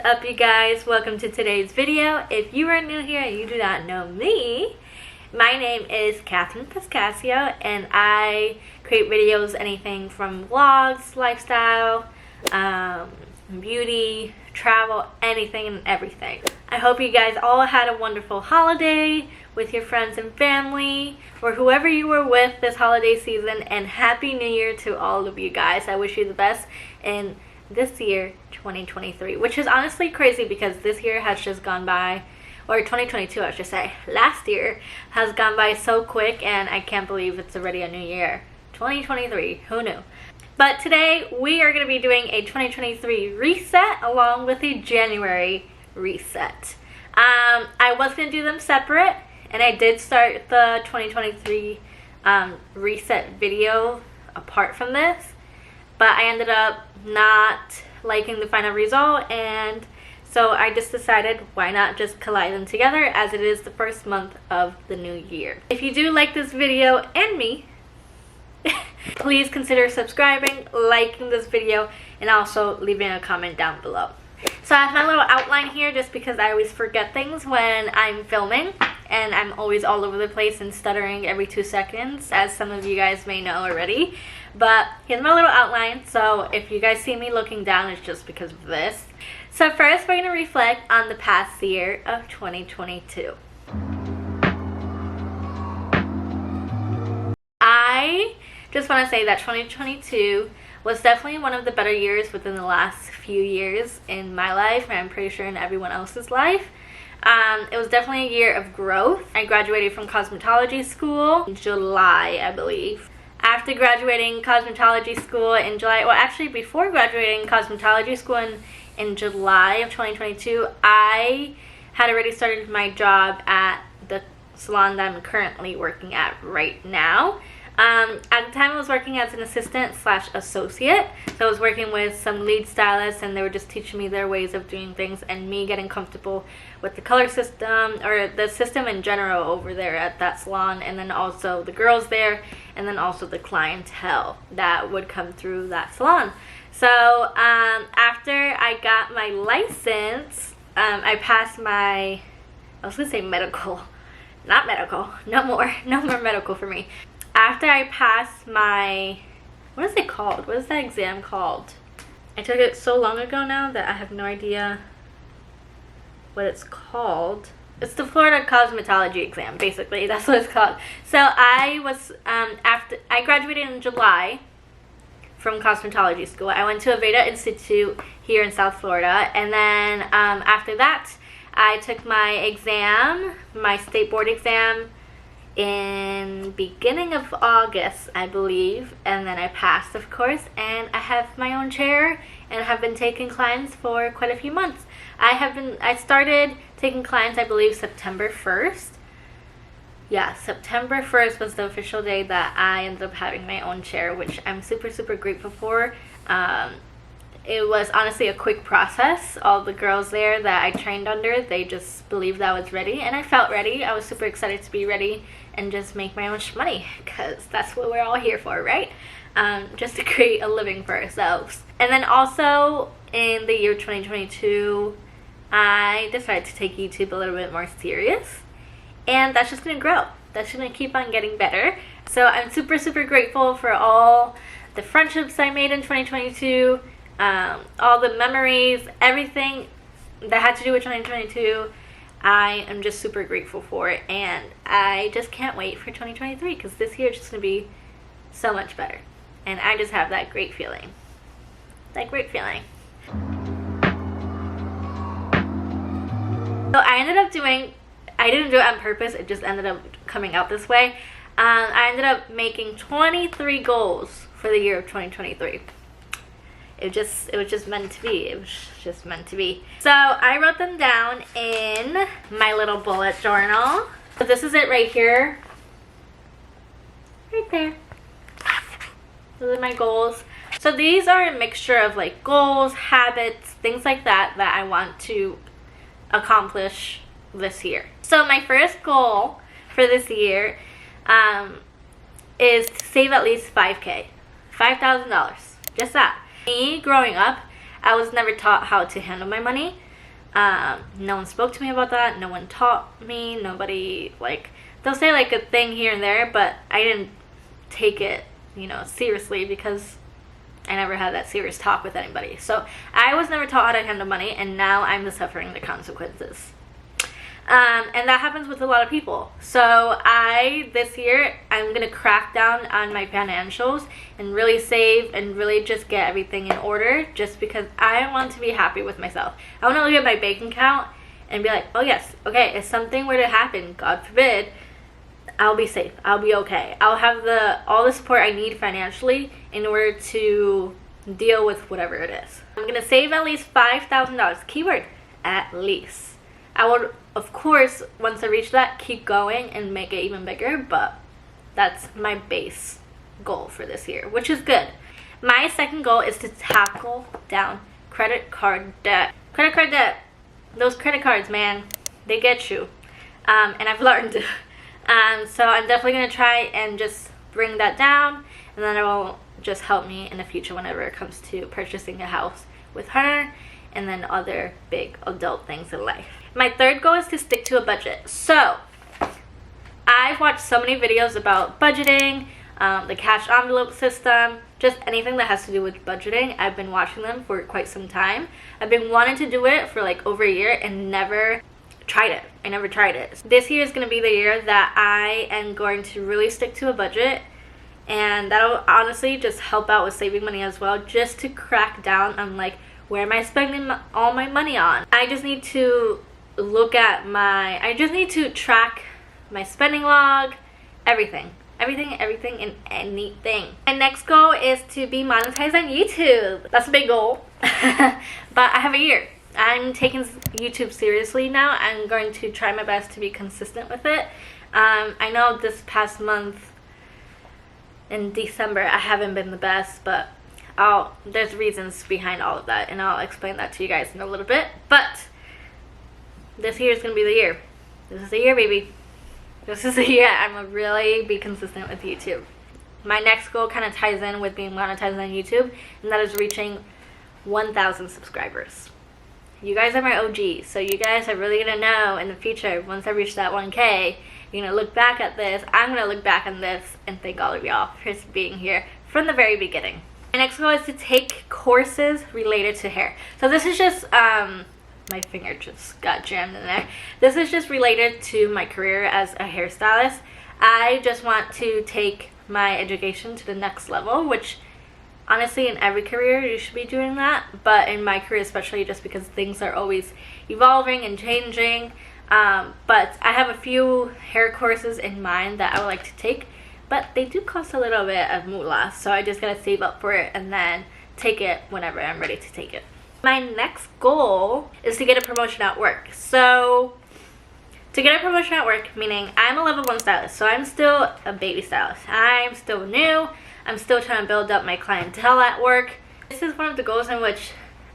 up, you guys? Welcome to today's video. If you are new here and you do not know me, my name is Catherine Pascasio and I create videos anything from vlogs, lifestyle, beauty, travel, anything and everything. I hope you guys all had a wonderful holiday with your friends and family or whoever you were with this holiday season, and Happy New Year to all of you guys. I wish you the best in this year 2023, which is honestly crazy because this year has just gone by, or 2022 I should say, last year has gone by so quick and I can't believe it's already a new year. 2023, who knew? But today we are going to be doing a 2023 reset along with a January reset. I was going to do them separate, and I did start the 2023 reset video apart from this, but I ended up not liking the final result, and so I just decided why not just collide them together as it is the first month of the new year. If you do like this video and me, please consider subscribing, liking this video, and also leaving a comment down below. So I have my little outline here just because I always forget things when I'm filming, and I'm always all over the place and stuttering every 2 seconds, as some of you guys may know already. But here's my little outline, so if you guys see me looking down, it's just because of this. So first we're going to reflect on the past year of 2022. I just want to say that 2022 was definitely one of the better years within the last few years in my life, and I'm pretty sure in everyone else's life. It was definitely a year of growth. I graduated from cosmetology school in July, I believe. After graduating cosmetology school in July, well actually before graduating cosmetology school in July of 2022, I had already started my job at the salon that I'm currently working at right now. At the time I was working as an assistant / associate, so I was working with some lead stylists, and they were just teaching me their ways of doing things and me getting comfortable with the color system, or the system in general over there at that salon, and then also the girls there, and then also the clientele that would come through that salon. So after I got my license, I passed my, I was gonna say medical, not medical, no more medical for me. After I passed my, what is it called? What is that exam called? I took it so long ago now that I have no idea what it's called. It's the Florida cosmetology exam, basically. That's what it's called. So I was, after I graduated in July from cosmetology school, I went to Aveda Institute here in South Florida, and then after that, I took my exam, my state board exam, in beginning of August, I believe, and then I passed, of course, and I have my own chair and have been taking clients for quite a few months. I started taking clients, I believe, September 1st. Yeah, September 1st was the official day that I ended up having my own chair, which I'm super grateful for. It was honestly a quick process. All the girls there that I trained under, they just believed I was ready, and I felt ready. I was super excited to be ready and just make my own money, because that's what we're all here for, right? Just to create a living for ourselves. And then also in the year 2022, I decided to take YouTube a little bit more serious, and that's just gonna grow. That's gonna keep on getting better. So I'm super grateful for all the friendships I made in 2022, all the memories, everything that had to do with 2022. I am just super grateful for it, and I just can't wait for 2023, because this year is just going to be so much better, and I just have that great feeling. So I ended up I didn't do it on purpose, it just ended up coming out this way. I ended up making 23 goals for the year of 2023. It was just meant to be. It was just meant to be. So I wrote them down in my little bullet journal. So this is it right here. Right there. Those are my goals. So these are a mixture of like goals, habits, things like that I want to accomplish this year. So my first goal for this year is to save at least $5,000. $5,000. Just that. Me growing up, I was never taught how to handle my money. No one spoke to me about that. No one taught me. Nobody, like, they'll say like a thing here and there, but I didn't take it, you know, seriously, because I never had that serious talk with anybody. So I was never taught how to handle money, and now I'm suffering the consequences. And that happens with a lot of people. So this year, I'm going to crack down on my financials and really save and really just get everything in order, just because I want to be happy with myself. I want to look at my bank account and be like, oh yes, okay, if something were to happen, God forbid, I'll be safe. I'll be okay. I'll have all the support I need financially in order to deal with whatever it is. I'm going to save at least $5,000. Keyword, at least. I would, of course, once I reach that, keep going and make it even bigger, but that's my base goal for this year, which is good. My second goal is to tackle down credit card debt. Credit card debt, those credit cards, man, they get you. And I've learned. So I'm definitely going to try and just bring that down, and then it will just help me in the future whenever it comes to purchasing a house with her, and then other big adult things in life. My third goal is to stick to a budget. So I've watched so many videos about budgeting, the cash envelope system, just anything that has to do with budgeting. I've been watching them for quite some time. I've been wanting to do it for like over a year and never tried it. I never tried it. This year is going to be the year that I am going to really stick to a budget, and that'll honestly just help out with saving money as well, just to crack down on like, where am I spending all my money on? I just need to track my spending log, everything and anything. My next goal is to be monetized on YouTube. That's a big goal. But I have a year. I'm taking YouTube seriously now. I'm going to try my best to be consistent with it. I know this past month in December I haven't been the best, but there's reasons behind all of that, and I'll explain that to you guys in a little bit. But this year is going to be the year. This is the year, baby. This is the year I'm going to really be consistent with YouTube. My next goal kind of ties in with being monetized on YouTube, and that is reaching 1,000 subscribers. You guys are my OGs, so you guys are really going to know in the future, once I reach that 1K, you're going to look back at this, I'm going to look back on this, and thank all of y'all for being here from the very beginning. My next goal is to take courses related to hair. So this is just, my finger just got jammed in there. This is just related to my career as a hairstylist. I just want to take my education to the next level, which honestly in every career you should be doing that, but in my career especially, just because things are always evolving and changing. But I have a few hair courses in mind that I would like to take, but they do cost a little bit of moolah, so I just gotta save up for it and then take it whenever I'm ready to take it. My next goal is to get a promotion at work. So to get a promotion at work, meaning I'm a level 1 stylist, so I'm still a baby stylist. I'm still new. I'm still trying to build up my clientele at work. This is one of the goals in which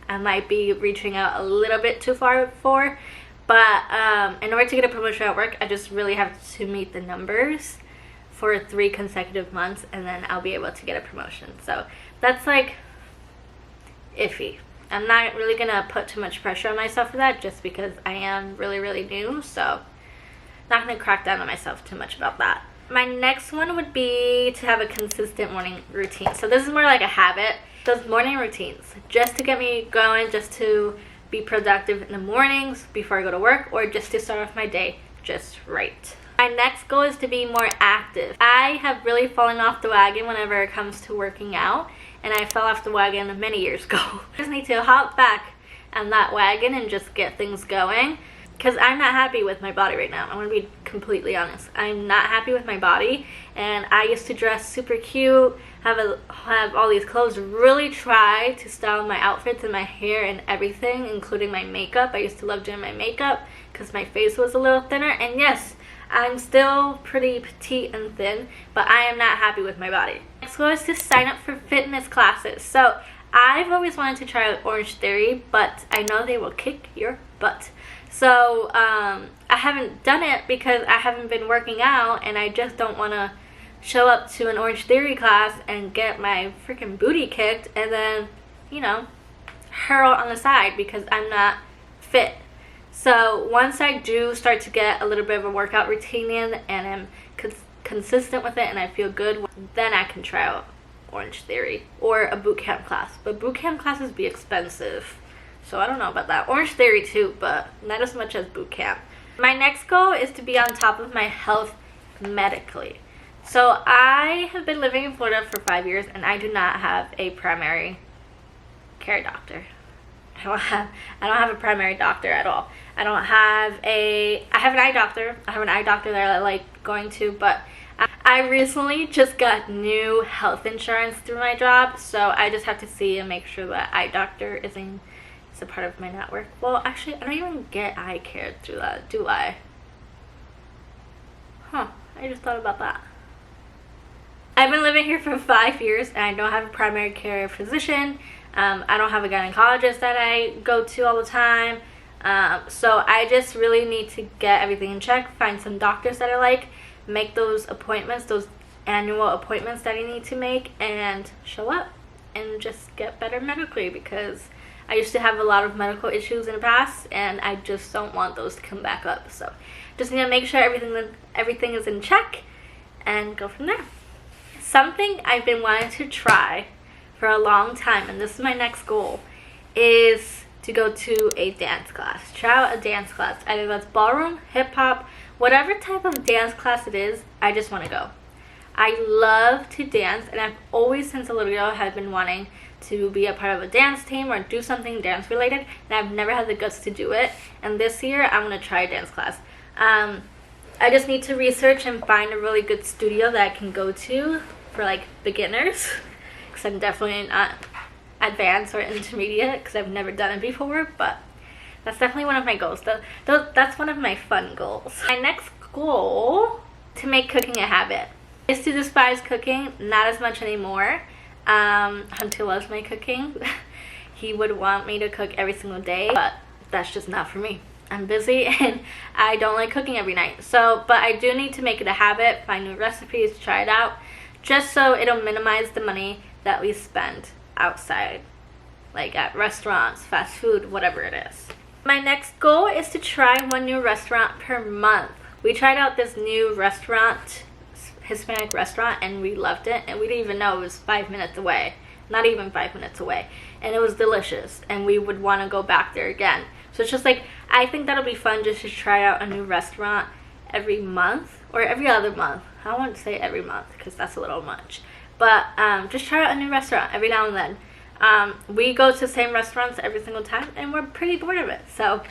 I might be reaching out a little bit too far for, but in order to get a promotion at work, I just really have to meet the numbers for 3 consecutive months, and then I'll be able to get a promotion. So that's like iffy. I'm not really gonna put too much pressure on myself for that, just because I am really new, so not gonna crack down on myself too much about that. My next one would be to have a consistent morning routine. So this is more like a habit. Those morning routines, just to get me going, just to be productive in the mornings before I go to work, or just to start off my day just right. My next goal is to be more active. I have really fallen off the wagon whenever it comes to working out, and I fell off the wagon many years ago. I just need to hop back on that wagon and just get things going, because I'm not happy with my body right now. I'm going to be completely honest. I'm not happy with my body, and I used to dress super cute, have all these clothes, really try to style my outfits and my hair and everything, including my makeup. I used to love doing my makeup because my face was a little thinner, and yes, I'm still pretty petite and thin, but I am not happy with my body. Next goal is to sign up for fitness classes. So I've always wanted to try Orange Theory, but I know they will kick your butt. So I haven't done it because I haven't been working out, and I just don't want to show up to an Orange Theory class and get my freaking booty kicked and then, you know, hurl on the side because I'm not fit. So once I do start to get a little bit of a workout routine in and I'm consistent with it and I feel good, then I can try out Orange Theory or a boot camp class. But boot camp classes be expensive, so I don't know about that. Orange Theory too, but not as much as boot camp. My next goal is to be on top of my health medically. So I have been living in Florida for 5 years and I do not have a primary care doctor. I don't have a primary doctor at all. I have an eye doctor. I have an eye doctor that I like going to, but I recently just got new health insurance through my job, so I just have to see and make sure that eye doctor is a part of my network. Well, actually, I don't even get eye care through that, do I? Huh, I just thought about that. I've been living here for 5 years and I don't have a primary care physician. I don't have a gynecologist that I go to all the time. So I just really need to get everything in check, find some doctors that I like, make those appointments, those annual appointments that I need to make, and show up and just get better medically, because I used to have a lot of medical issues in the past and I just don't want those to come back up. So just need to make sure everything is in check and go from there. Something I've been wanting to try for a long time, and this is my next goal, is to go to a dance class. Try out a dance class. Either that's ballroom, hip-hop, whatever type of dance class it is, I just want to go. I love to dance, and I've always, since a little girl, have been wanting to be a part of a dance team or do something dance related, and I've never had the guts to do it. And this year, I'm going to try a dance class. I just need to research and find a really good studio that I can go to for like beginners, because I'm definitely not advanced or intermediate, because I've never done it before. But that's definitely one of my goals. That's one of my fun goals. My next goal, to make cooking a habit. I used to despise cooking, not as much anymore. Hunter loves my cooking. He would want me to cook every single day, but that's just not for me. I'm busy and I don't like cooking every night. But I do need to make it a habit, find new recipes, try it out, just so it'll minimize the money that we spend outside, like at restaurants, fast food, whatever it is. My next goal is to try one new restaurant per month. We tried out this new restaurant, Hispanic restaurant, and we loved it, and we didn't even know it was 5 minutes away. Not even 5 minutes away. And it was delicious, and we would want to go back there again. So it's just like, I think that'll be fun just to try out a new restaurant every month or every other month. I don't want to say every month because that's a little much. But just try out a new restaurant every now and then. We go to the same restaurants every single time and we're pretty bored of it. So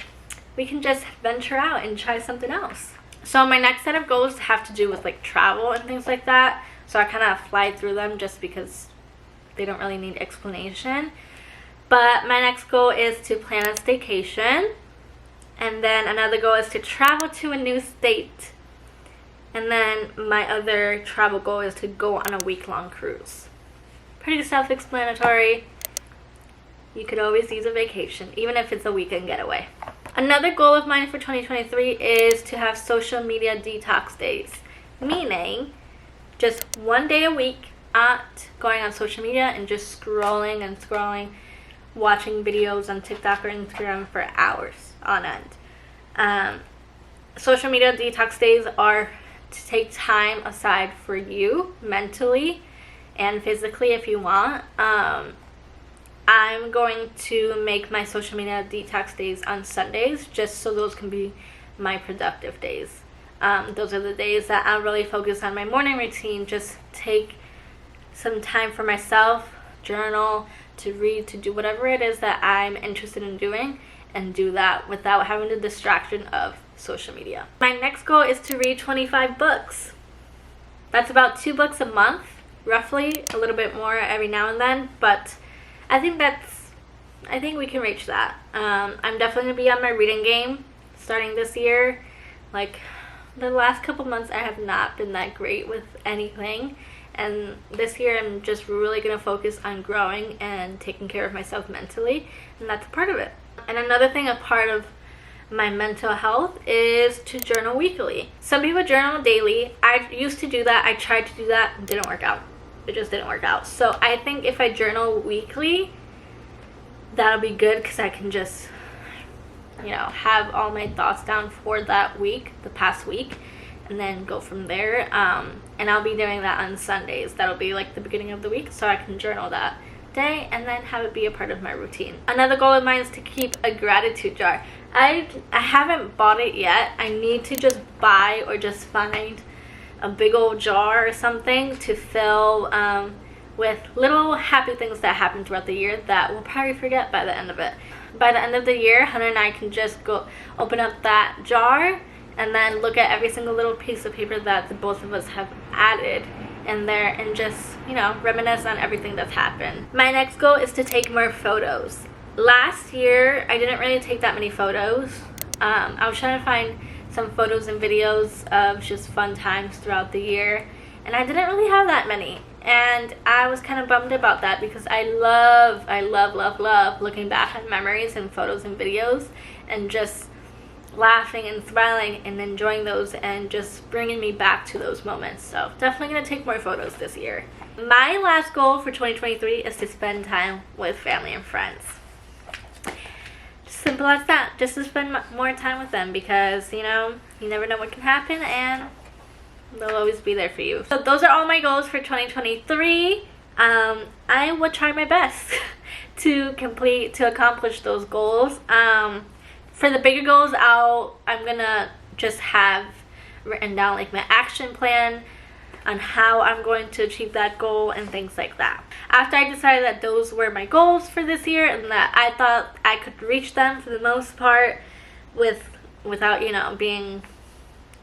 we can just venture out and try something else. So my next set of goals have to do with like travel and things like that. So I kind of fly through them just because they don't really need explanation. But my next goal is to plan a staycation. And then another goal is to travel to a new state. And then my other travel goal is to go on a week-long cruise. Pretty self-explanatory. You could always use a vacation, even if it's a weekend getaway. Another goal of mine for 2023 is to have social media detox days. Meaning, just one day a week, not going on social media and just scrolling and scrolling, watching videos on TikTok or Instagram for hours on end. Social media detox days are to take time aside for you mentally and physically if you want. I'm going to make my social media detox days on Sundays just so those can be my productive days. Those are the days that I'll really focus on my morning routine, just take some time for myself, journal, to read, to do whatever it is that I'm interested in doing, and do that without having the distraction of social media. My next goal is to read 25 books. That's about 2 books a month, roughly, a little bit more every now and then, but I think we can reach that. I'm definitely going to be on my reading game starting this year. Like, the last couple months I have not been that great with anything, and this year I'm just really going to focus on growing and taking care of myself mentally, and that's a part of it. And another thing, a part of my mental health, is to journal weekly. Some people journal daily. I used to do that. I tried to do that. It didn't work out. It just didn't work out. So I think if I journal weekly, that'll be good because I can just you know, have all my thoughts down for that week, the past week, and then go from there. And I'll be doing that on Sundays. That'll be like the beginning of the week, so I can journal that day and then have it be a part of my routine. Another goal of mine is to keep a gratitude jar. I haven't bought it yet. I need to just buy or just find a big old jar or something to fill with little happy things that happen throughout the year that we'll probably forget by the end of it. By the end of the year, Hunter and I can just go open up that jar and then look at every single little piece of paper that the both of us have added in there and just, you know, reminisce on everything that's happened. My next goal is to take more photos. Last year, I didn't really take that many photos. I was trying to find some photos and videos of just fun times throughout the year, and I didn't really have that many. And I was kind of bummed about that because I love looking back at memories and photos and videos and just laughing and smiling and enjoying those and just bringing me back to those moments. So definitely going to take more photos this year. My last goal for 2023 is to spend time with family and friends. Simple as that. Just to spend more time with them because, you know, you never know what can happen and they'll always be there for you. So those are all my goals for 2023. I will try my best to accomplish those goals. For the bigger goals, I'm gonna just have written down like my action plan on how I'm going to achieve that goal and things like that. After I decided that those were my goals for this year and that I thought I could reach them for the most part without, you know, being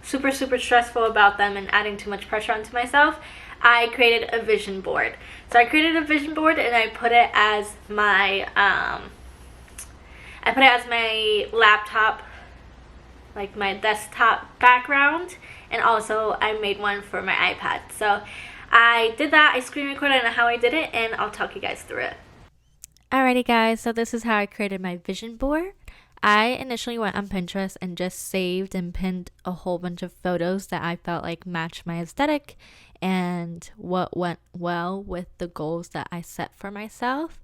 super stressful about them and adding too much pressure onto myself, I created a vision board. So I created a vision board and I put it as my laptop, like my desktop background, and also I made one for my iPad. So I did that, I screen recorded on how I did it, and I'll talk you guys through it. Alrighty guys, so this is how I created my vision board. I initially went on Pinterest and just saved and pinned a whole bunch of photos that I felt like matched my aesthetic and what went well with the goals that I set for myself.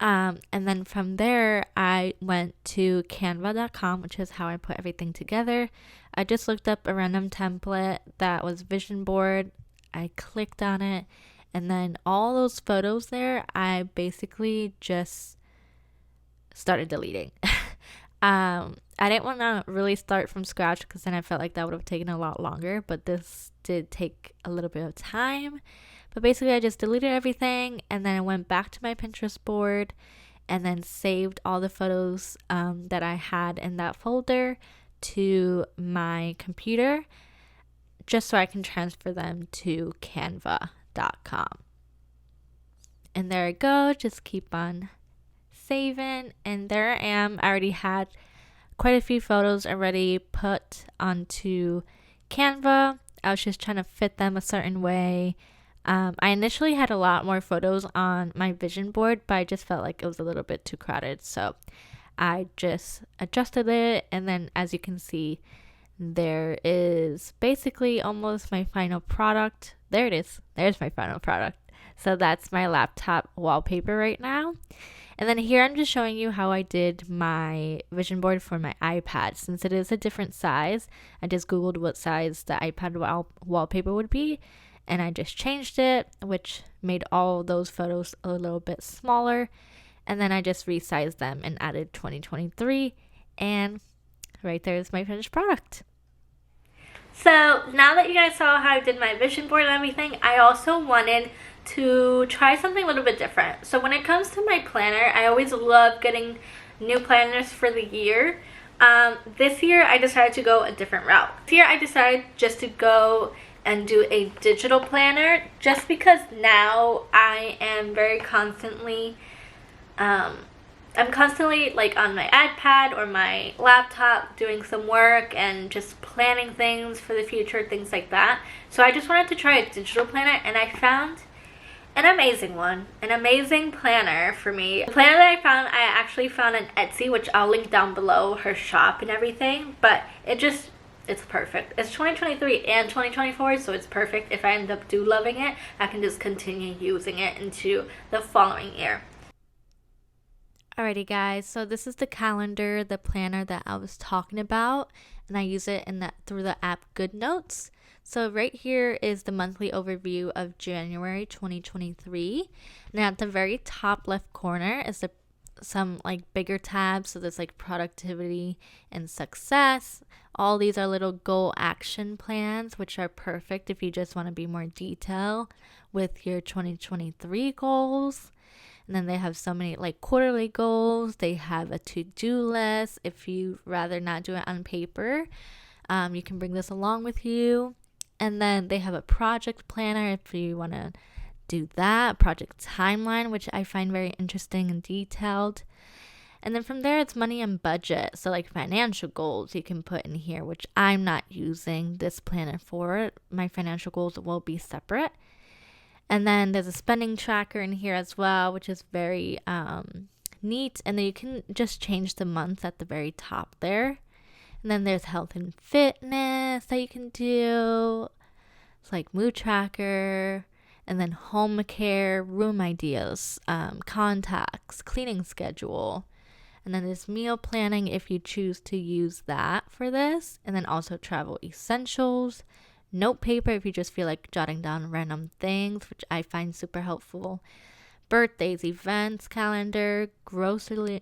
And then from there, I went to canva.com, which is how I put everything together. I just looked up a random template that was vision board. I clicked on it, and then all those photos there, I basically just started deleting. I didn't want to really start from scratch because then I felt like that would have taken a lot longer, but this did take a little bit of time. But basically I just deleted everything and then I went back to my Pinterest board and then saved all the photos that I had in that folder to my computer just so I can transfer them to canva.com. And there I go, just keep on saving, and there I am. I already had quite a few photos already put onto Canva. I was just trying to fit them a certain way. I initially had a lot more photos on my vision board, but I just felt like it was a little bit too crowded, so I just adjusted it, and then as you can see, there is basically almost my final product. There it is. There's my final product. So that's my laptop wallpaper right now. And then here I'm just showing you how I did my vision board for my iPad. Since it is a different size, I just googled what size the iPad wallpaper would be, and I just changed it, which made all those photos a little bit smaller. And then I just resized them and added 2023, and right there is my finished product. So now that you guys saw how I did my vision board and everything, I also wanted to try something a little bit different. So when it comes to my planner, I always love getting new planners for the year. This year I decided to go a different route. This year I decided just to go and do a digital planner, just because now I am very constantly I'm constantly like on my iPad or my laptop doing some work and just planning things for the future, things like that. So I just wanted to try a digital planner, and I found an amazing one, an amazing planner for me. The planner that I actually found on Etsy, which I'll link down below, her shop and everything, but it's perfect. It's 2023 and 2024, so it's perfect. If I end up loving it, I can just continue using it into the following year. Alrighty guys, so this is the calendar, the planner that I was talking about, and I use it through the app Goodnotes. So right here is the monthly overview of January 2023. Now at the very top left corner is some like bigger tabs. So there's like productivity and success. All these are little goal action plans, which are perfect if you just want to be more detailed with your 2023 goals. And then they have so many like quarterly goals. They have a to-do list. If you rather not do it on paper, you can bring this along with you. And then they have a project planner if you want to do that. Project timeline, which I find very interesting and detailed. And then from there, it's money and budget. So like financial goals you can put in here, which I'm not using this planner for. My financial goals will be separate. And then there's a spending tracker in here as well, which is very neat. And then you can just change the month at the very top there. And then there's health and fitness that you can do. It's like mood tracker. And then home care, room ideas, contacts, cleaning schedule. And then there's meal planning if you choose to use that for this. And then also travel essentials. Note paper if you just feel like jotting down random things, which I find super helpful. Birthdays, events, calendar, grocery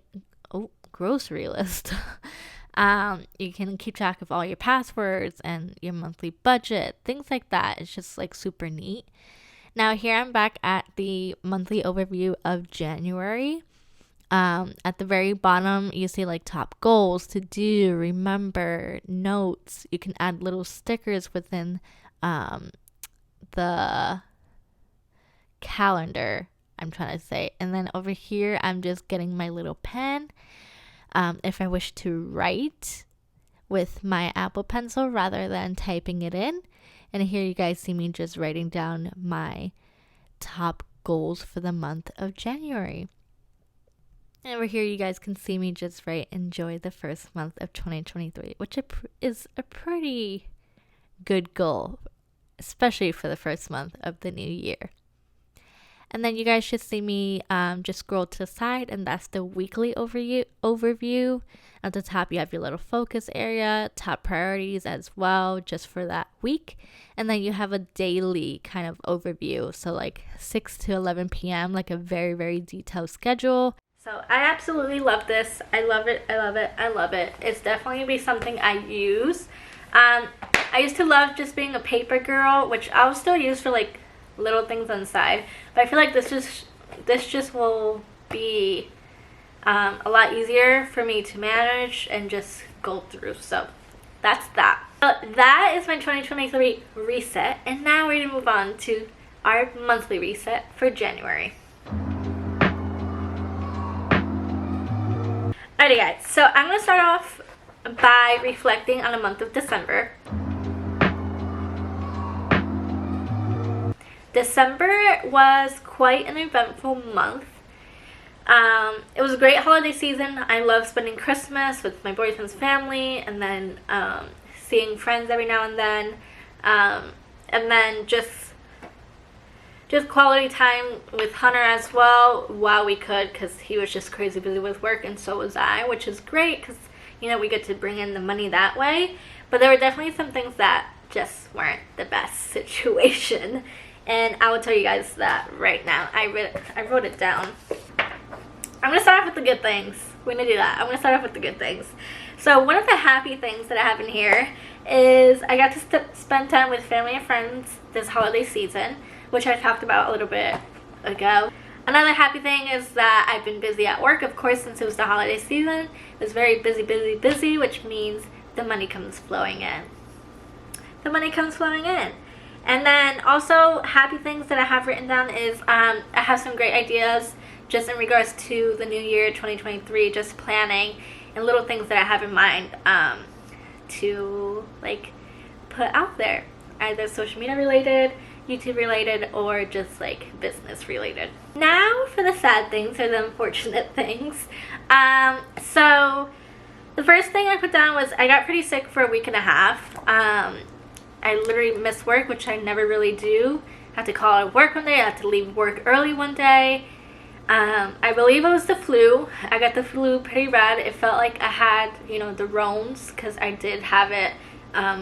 list. You can keep track of all your passwords and your monthly budget, things like that. It's just like super neat. Now here I'm back at the monthly overview of January. At the very bottom, you see like top goals, to do, remember, notes. You can add little stickers within the calendar, I'm trying to say. And then over here, I'm just getting my little pen. If I wish to write with my Apple Pencil rather than typing it in. And here you guys see me just writing down my top goals for the month of January. And over here, you guys can see me just write, enjoy the first month of 2023, which is a pretty good goal, especially for the first month of the new year. And then you guys should see me just scroll to the side, and that's the weekly overview. At the top, you have your little focus area, top priorities as well, just for that week. And then you have a daily kind of overview. So like 6 to 11 p.m., like a very, very detailed schedule. So I absolutely love this. I love it. I love it. I love it. It's definitely going to be something I use. I used to love just being a paper girl, which I'll still use for like little things on the side. But I feel like this just will be a lot easier for me to manage and just go through. So that's that. That is my 2023 reset. And now we're going to move on to our monthly reset for January. Alrighty guys, so I'm going to start off by reflecting on the month of December. December was quite an eventful month. It was a great holiday season. I love spending Christmas with my boyfriend's family, and then seeing friends every now and then just quality time with Hunter as well while we could, because he was just crazy busy with work, and so was I, which is great because, you know, we get to bring in the money that way. But there were definitely some things that just weren't the best situation, and I will tell you guys that right now. I wrote it down. I'm gonna start off with the good things. We're gonna do that. I'm gonna start off with the good things. So one of the happy things that I have in here is I got to spend time with family and friends this holiday season, which I talked about a little bit ago. Another happy thing is that I've been busy at work, of course, since it was the holiday season. It was very busy, which means the money comes flowing in. The money comes flowing in. And then also happy things that I have written down is I have some great ideas just in regards to the new year 2023, just planning and little things that I have in mind to like put out there, either social media related, YouTube related, or just like business related. Now for the sad things, or the unfortunate things. So the first thing I put down was I got pretty sick for a week and a half. I literally missed work, which I never really do. I had to call out of work one day. I had to leave work early one day. I believe it was the flu. I got the flu pretty bad. It felt like I had, the roans, because I did have it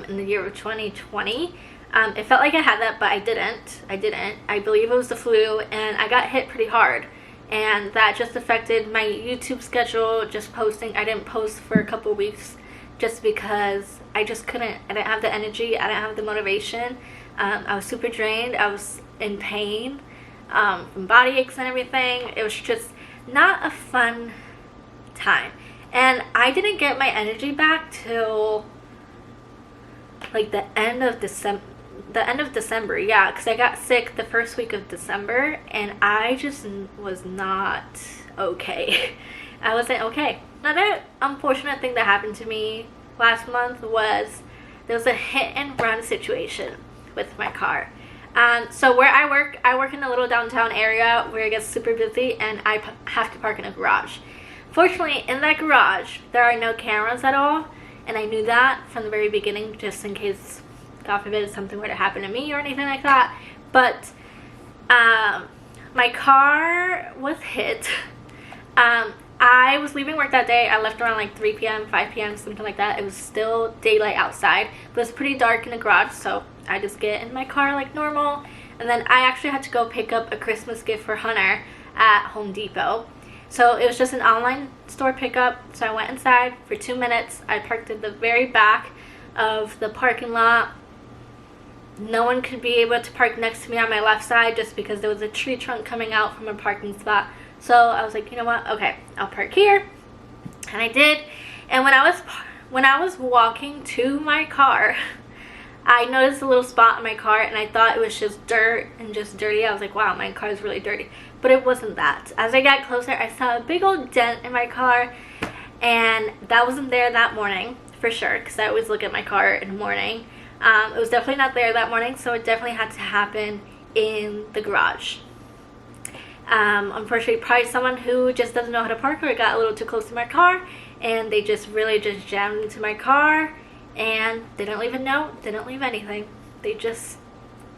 in the year of 2020. It felt like I had that, but I didn't. I believe it was the flu, and I got hit pretty hard. And that just affected my YouTube schedule, just posting. I didn't post for a couple weeks just because I just couldn't. I didn't have the energy. I didn't have the motivation. I was super drained. I was in pain from body aches and everything. It was just not a fun time. And I didn't get my energy back till like the end of December, yeah, because I got sick the first week of December, and I just was not okay. I wasn't okay. Another unfortunate thing that happened to me last month was there was a hit and run situation with my car. So where I work in a little downtown area where it gets super busy, and I have to park in a garage. Fortunately, in that garage, there are no cameras at all, and I knew that from the very beginning, just in case, God forbid, something were to happen to me or anything like that. But my car was hit. I was leaving work that day. I left around like 3 p.m., 5 p.m., something like that. It was still daylight outside, but it was pretty dark in the garage, so I just get in my car like normal. And then I actually had to go pick up a Christmas gift for Hunter at Home Depot. So it was just an online store pickup. So I went inside for 2 minutes. I parked at the very back of the parking lot. No one could be able to park next to me on my left side just because there was a tree trunk coming out from a parking spot. So I was like, you know what? Okay, I'll park here. And I did. And when I was walking to my car, I noticed a little spot on my car, and I thought it was just dirt and just dirty. I was like, wow, my car is really dirty. But it wasn't that. As I got closer, I saw a big old dent in my car, and that wasn't there that morning for sure, because I always look at my car in the morning. It was definitely not there that morning, so it definitely had to happen in the garage. Unfortunately, probably someone who just doesn't know how to park, or got a little too close to my car, and they just really just jammed into my car, and they didn't leave a note, they didn't leave anything. They just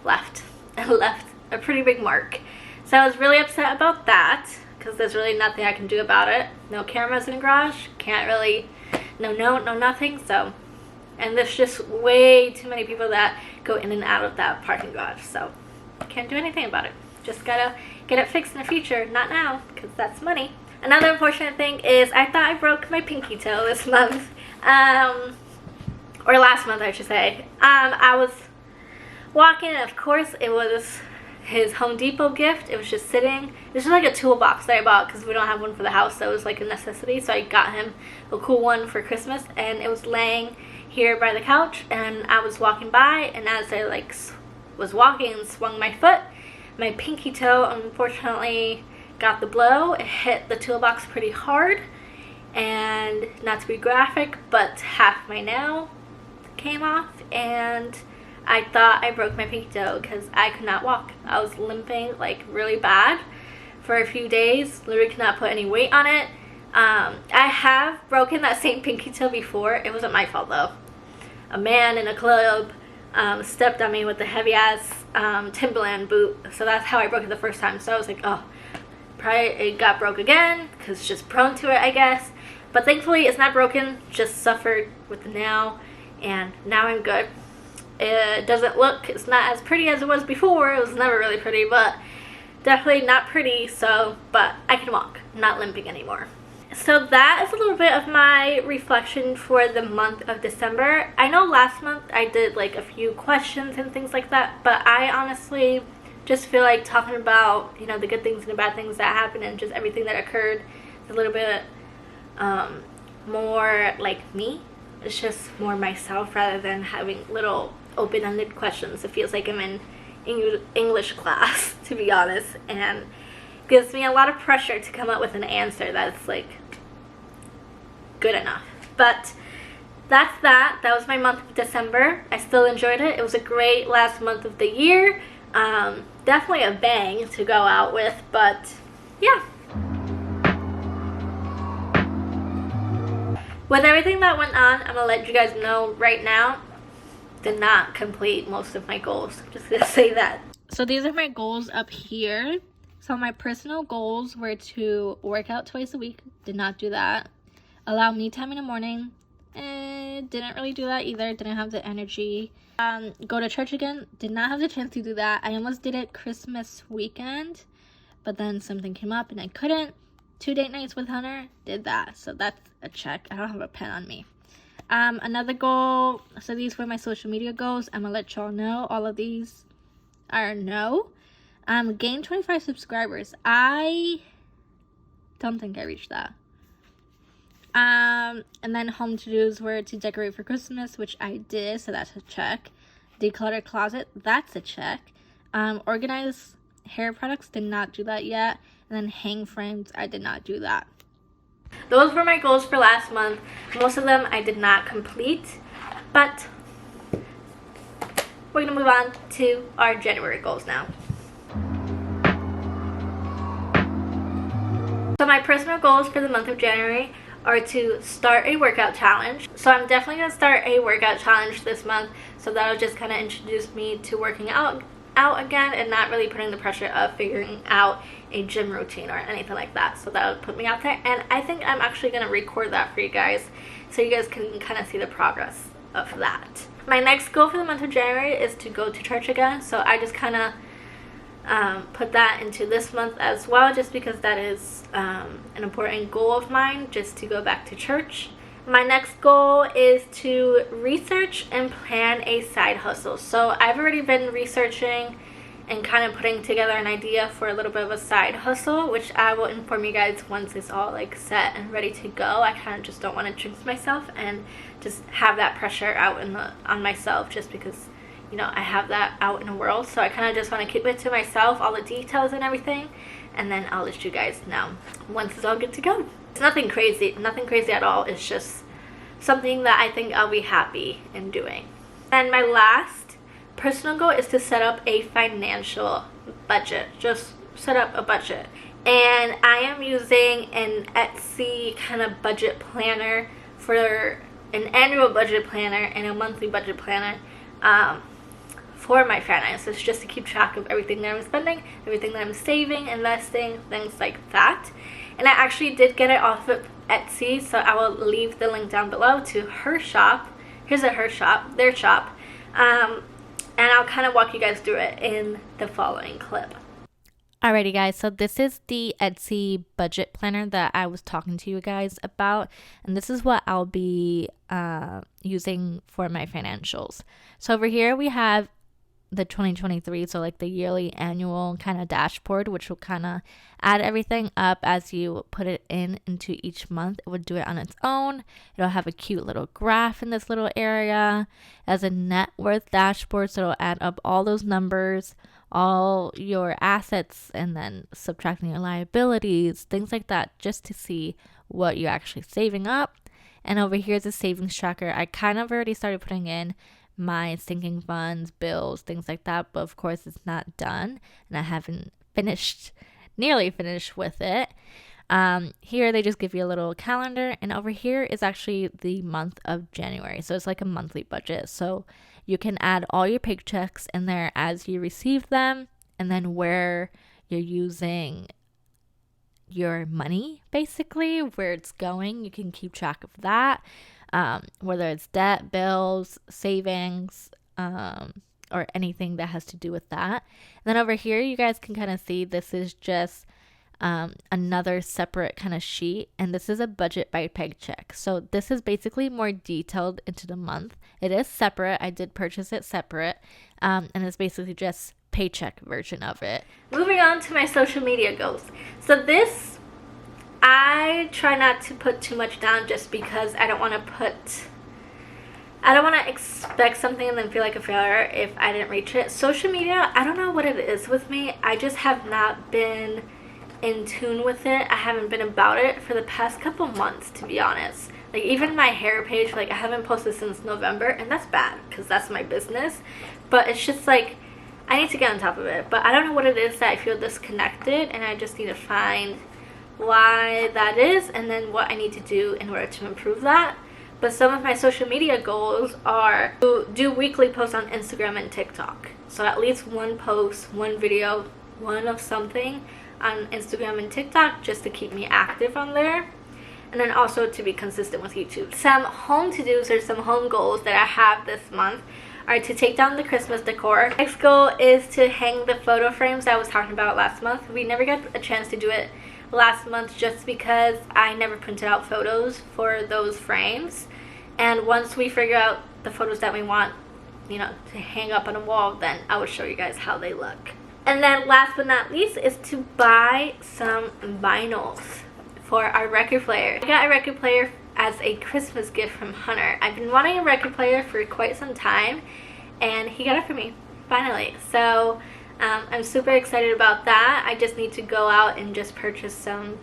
left and left a pretty big mark. So I was really upset about that, because there's really nothing I can do about it. No cameras in the garage, can't really, no note, no nothing. So, and there's just way too many people that go in and out of that parking garage, so can't do anything about it. Just gotta get it fixed in the future, not now, because that's money. Another unfortunate thing is I thought I broke my pinky toe this month, or last month I should say. I was walking, and of course it was his Home Depot gift. It was just sitting. This was like a toolbox that I bought because we don't have one for the house, so it was like a necessity. So I got him a cool one for Christmas, and it was laying here by the couch, and I was walking by, and as I was walking and swung my foot, my pinky toe unfortunately got the blow. It hit the toolbox pretty hard, and not to be graphic, but half my nail came off, and I thought I broke my pinky toe because I could not walk. I was limping like really bad for a few days. Literally could not put any weight on it. I have broken that same pinky toe before. It wasn't my fault though. A man in a club stepped on me with a heavy ass Timberland boot. So that's how I broke it the first time. So I was like, oh, probably it got broke again because it's just prone to it, I guess. But thankfully it's not broken, just suffered with the nail, and now I'm good. It doesn't look, it's not as pretty as it was before. It was never really pretty, but definitely not pretty. So, but I can walk, not limping anymore. So that is a little bit of my reflection for the month of December. I know last month I did like a few questions and things like that, but I honestly just feel like talking about, you know, the good things and the bad things that happened and just everything that occurred is a little bit more like me. It's just more myself rather than having little open-ended questions. It feels like I'm in English class, to be honest, and gives me a lot of pressure to come up with an answer that's like good enough. But that's that. That was my month of December. I still enjoyed it. It was a great last month of the year. Definitely a bang to go out with, but yeah. With everything that went on, I'm gonna let you guys know right now, did not complete most of my goals. I'm just gonna say that. So these are my goals up here. So my personal goals were to work out twice a week. Did not do that. Allow me time in the morning. Didn't really do that either. Didn't have the energy. Go to church again. Did not have the chance to do that. I almost did it Christmas weekend, but then something came up and I couldn't. 2 date nights with Hunter. Did that. So that's a check. I don't have a pen on me. Another goal. So these were my social media goals. I'm gonna let y'all know. All of these are no. Gain 25 subscribers. I don't think I reached that. And then home to-dos were to decorate for Christmas, which I did, so that's a check. Declutter closet, that's a check. Organize hair products, did not do that yet. And then hang frames, I did not do that. Those were my goals for last month. Most of them I did not complete, but we're gonna move on to our January goals now. So my personal goals for the month of January are to start a workout challenge. So I'm definitely going to start a workout challenge this month. So that'll just kind of introduce me to working out again and not really putting the pressure of figuring out a gym routine or anything like that. So that'll put me out there. And I think I'm actually going to record that for you guys so you guys can kind of see the progress of that. My next goal for the month of January is to go to church again. So I just kind of put that into this month as well, just because that is an important goal of mine, just to go back to church. My next goal is to research and plan a side hustle. So I've already been researching and kind of putting together an idea for a little bit of a side hustle, which I will inform you guys once it's all like set and ready to go. I kind of just don't want to jinx myself and just have that pressure out on myself, just because, you know, I have that out in the world. So I kind of just want to keep it to myself, all the details and everything, and then I'll let you guys know once it's all good to go. It's nothing crazy at all. It's just something that I think I'll be happy in doing. And my last personal goal is to set up a financial budget. Just set up a budget. And I am using an Etsy kind of budget planner for an annual budget planner and a monthly budget planner. For my finances, just to keep track of everything that I'm spending, everything that I'm saving, investing, things like that. And I actually did get it off of Etsy, so I will leave the link down below to her shop. Here's their shop. And I'll kind of walk you guys through it in the following clip. Alrighty guys, so this is the Etsy budget planner that I was talking to you guys about, and this is what I'll be using for my financials. So over here we have the 2023, so like the yearly annual kind of dashboard, which will kind of add everything up as you put it into each month. It would do it on its own. It'll have a cute little graph in this little area as a net worth dashboard, so it'll add up all those numbers, all your assets, and then subtracting your liabilities, things like that, just to see what you're actually saving up. And over here is a savings tracker. I kind of already started putting in my sinking funds, bills, things like that, but of course it's not done and I haven't nearly finished with it. Here they just give you a little calendar, and over here is actually the month of January, so it's like a monthly budget, so you can add all your paychecks in there as you receive them, and then where you're using your money, basically where it's going, you can keep track of that. Whether it's debt, bills, savings, or anything that has to do with that. And then over here, you guys can kind of see this is just another separate kind of sheet, and this is a budget by paycheck. So this is basically more detailed into the month. It is separate. I did purchase it separate, and it's basically just paycheck version of it. Moving on to my social media goals. So this, I try not to put too much down, just because I don't want to expect something and then feel like a failure if I didn't reach it. Social media, I don't know what it is with me. I just have not been in tune with it. I haven't been about it for the past couple months, to be honest. Like even my hair page, like I haven't posted since November, and that's bad because that's my business. But it's just like I need to get on top of it. But I don't know what it is that I feel disconnected, and I just need to find why that is and then what I need to do in order to improve that. But some of my social media goals are to do weekly posts on Instagram and TikTok. So at least one post, one video, one of something on Instagram and TikTok just to keep me active on there. And then also to be consistent with YouTube. Some home to-dos or some home goals that I have this month are to take down the Christmas decor. Next goal is to hang the photo frames I was talking about last month. We never got a chance to do it last month just because I never printed out photos for those frames. And once we figure out the photos that we want, you know, to hang up on a wall, then I will show you guys how they look. And then last but not least is to buy some vinyls for our record player. I got a record player as a Christmas gift from Hunter. I've been wanting a record player for quite some time, and he got it for me, finally. So I'm super excited about that. I just need to go out and just purchase some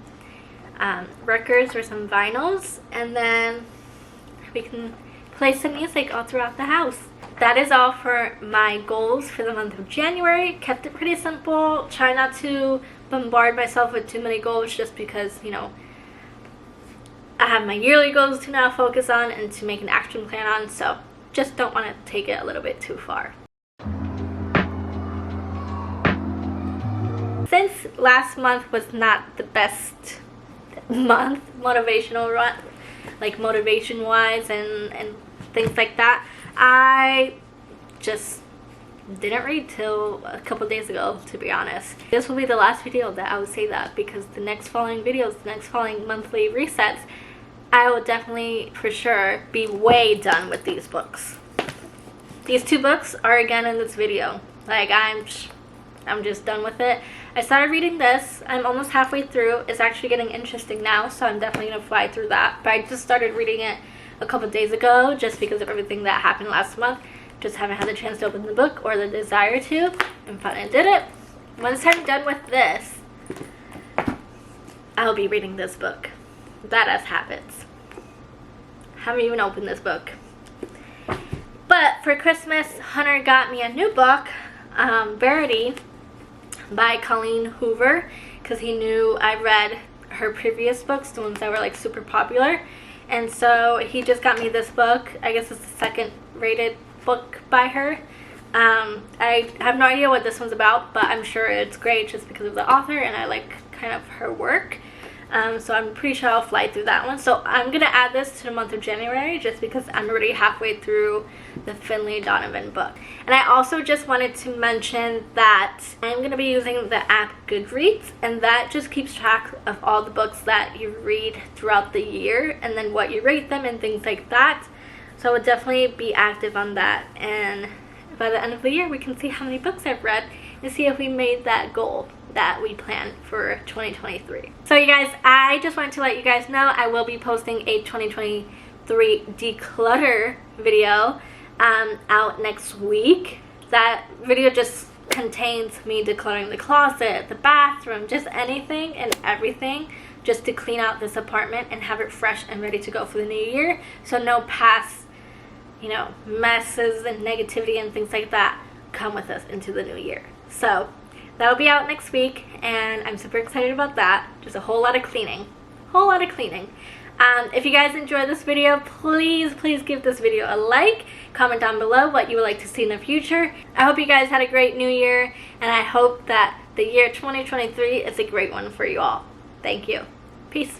records or some vinyls, and then we can play some music all throughout the house. That is all for my goals for the month of January. Kept it pretty simple. Try not to bombard myself with too many goals just because, you know, I have my yearly goals to now focus on and to make an action plan on, so just don't want to take it a little bit too far. Since last month was not the best month motivation wise and things like that, I just didn't read till a couple days ago, to be honest. This will be the last video that I would say that, because the next following videos, the next following monthly resets, I will definitely for sure be way done with these books. These 2 books are again in this video. Like, I'm just done with it. I started reading this. I'm almost halfway through. It's actually getting interesting now, so I'm definitely gonna fly through that. But I just started reading it a couple days ago just because of everything that happened last month. Just haven't had the chance to open the book or the desire to, and finally did it. Once I'm done with this, I'll be reading this book. That as habits. Haven't even opened this book. But for Christmas, Hunter got me a new book, Verity by Colleen Hoover, because he knew I read her previous books, the ones that were like super popular. And so he just got me this book. I guess it's the 2nd rated book by her. I have no idea what this one's about, but I'm sure it's great just because of the author and I like kind of her work. So I'm pretty sure I'll fly through that one. So I'm gonna add this to the month of January just because I'm already halfway through the Finley Donovan book. And I also just wanted to mention that I'm gonna be using the app Goodreads, and that just keeps track of all the books that you read throughout the year and then what you rate them and things like that. So I would definitely be active on that, and by the end of the year we can see how many books I've read and see if we made that goal that we planned for 2023. So you guys, I just wanted to let you guys know I will be posting a 2023 declutter video out next week. That video just contains me decluttering the closet, the bathroom, just anything and everything, just to clean out this apartment and have it fresh and ready to go for the new year. So no past, you know, messes and negativity and things like that come with us into the new year. So that will be out next week, and I'm super excited about that. Just a whole lot of cleaning. If you guys enjoyed this video, please give this video a like. Comment down below what you would like to see in the future. I hope you guys had a great new year, and I hope that the year 2023 is a great one for you all. Thank you. Peace.